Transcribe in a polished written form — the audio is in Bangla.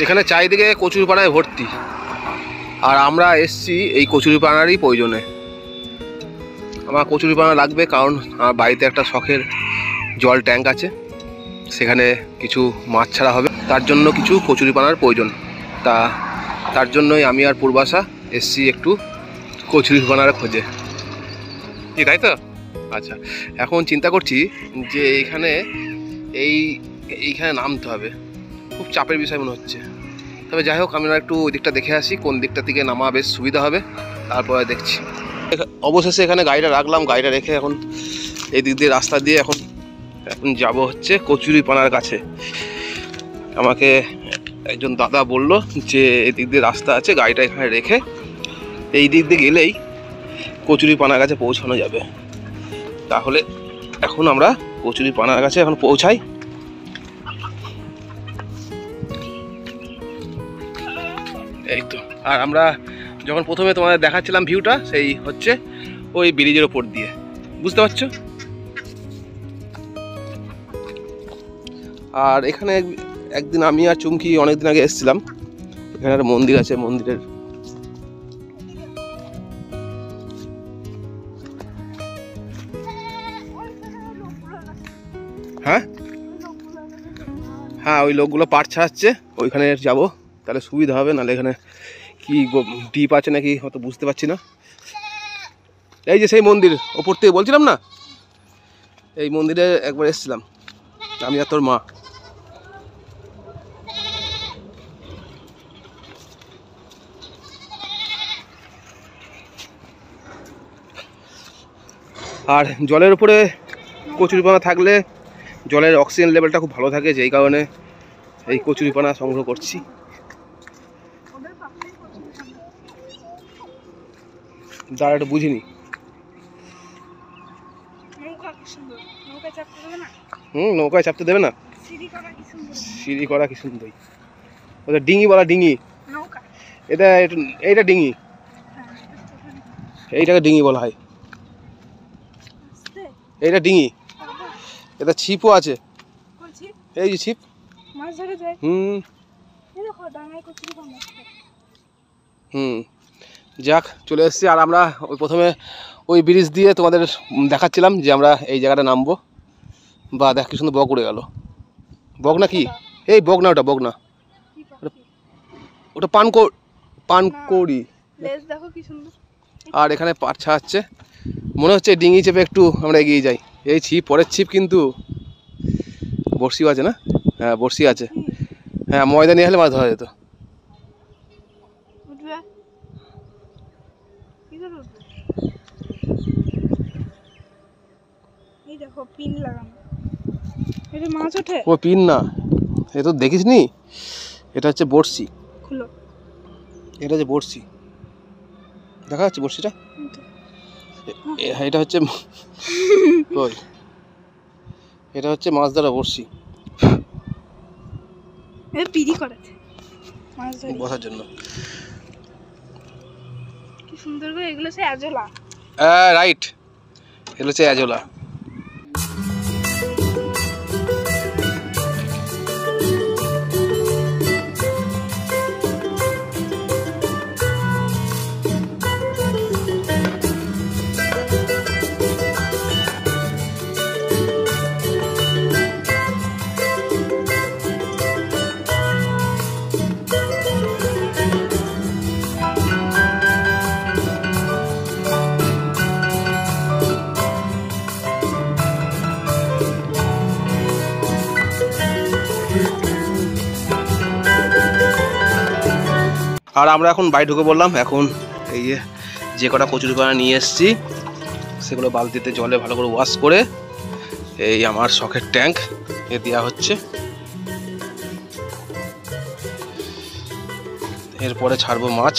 এখানে চারিদিকে কচুরিপানায় ভর্তি, আর আমরা এসছি এই কচুরিপানারই প্রয়োজনে। আমার কচুরিপানা লাগবে কারণ আমার বাড়িতে একটা শখের জল ট্যাঙ্ক আছে, সেখানে কিছু মাছ ছাড়া হবে, তার জন্য কিছু কচুরিপানার প্রয়োজন। তার জন্যই আমি আর পূর্বাশা এসছি একটু কচুরিপানার খোঁজে, কি তাই তো? আচ্ছা, এখন চিন্তা করছি যে এইখানে নামতে হবে, খুব চাপের বিষয় মনে হচ্ছে। তবে যাই হোক, আমরা একটু ওই দিকটা দেখে আসি, কোন দিকটা থেকে নামা বেশ সুবিধা হবে, তারপরে দেখছি। অবশেষে এখানে গাড়িটা রাখলাম, গাড়িটা রেখে এখন এই দিক দিয়ে রাস্তা দিয়ে এখন যাব হচ্ছে কচুরিপানার কাছে। আমাকে একজন দাদা বলল যে এই দিক দিয়ে রাস্তা আছে, গাড়িটা এখানে রেখে এই দিক দিয়ে গেলেই কচুরিপানার কাছে পৌঁছানো যাবে। তাহলে এখন আমরা কচুরিপানার কাছে এখন পৌঁছাই। এই তো, আর আমরা যখন প্রথমে তোমাদের দেখাচ্ছিলাম ভিউটা, সেই হচ্ছে ওই ব্রিজের ওপর দিয়ে, বুঝতে পারছো? আর এখানে একদিন আমি আর চুমকি অনেকদিন আগে এসেছিলাম, এখানে একটা মন্দির আছে, মন্দিরের হ্যাঁ ওই লোকগুলো পাট ছাড়াচ্ছে, ওইখানে যাব, তাহলে সুবিধা হবে। নাহলে এখানে কি ডিপ আছে নাকি হয়তো বুঝতে পারছি না। এই যে সেই মন্দির ওপর থেকে বলছিলাম না, এই মন্দিরে একবার এসেছিলাম আমি আর তোর মা। আর জলের উপরে কচুরিপানা থাকলে জলের অক্সিজেন লেভেলটা খুব ভালো থাকে, যেই কারণে এই কচুরিপানা সংগ্রহ করছি। দাঁড়া, একটু বুঝিনি। নৌকায় চাপতে দেবে না? সিঁড়ি করা কি সুন্দর। ওটা ডিঙি বলা, ডিঙি। এইটা ডিঙি, এইটাকে ডিঙি বলা হয়। এইটা ডিঙি, এটা ছিপও আছে, এই যে ছিপ। যাক, চলে এসেছি। আর আমরা প্রথমে ওই ব্রিজ দিয়ে তোমাদের দেখাচ্ছিলাম যে আমরা এই জায়গাটা নামবো। বা দেখ কি সুন্দর বক উড়ে গেল। বক না কি? এই বক না, ওটা বক না, ওটা পানকৌড়ি। আর এখানে পাট ছাড়াচ্ছে, মনে হচ্ছে ডিঙি চেপে একটু আমরা এগিয়ে যাই। এই ছিপ, পরের ছিপ কিন্তু বড়শিও আছে না? হ্যাঁ বড়শি আছে, হ্যাঁ ময়দা নিয়ে হলে মাছ ধরা যেত। ও পিন না, এ তো দেখিস নি, এটা হচ্ছে বড়শি। এটা হচ্ছে বড়শি, দেখা যাচ্ছে বড়শিটা? এটা হচ্ছে কই, এটা হচ্ছে মাছ ধরা বড়শি, বসার জন্য। কি সুন্দর করে এগুলো সে অ্যাজোলা। রাইট, এগুলো হচ্ছে অ্যাজোলা। আর আমরা এখন বাড়ি ঢুকে বললাম। এখন এই যে কটা কচুরিপানা নিয়ে এসেছি সেগুলো বালতিতে জলে ভালো করে ওয়াশ করে এই আমার শখের ট্যাঙ্ক এ দেওয়া হচ্ছে। এরপরে ছাড়বো মাছ।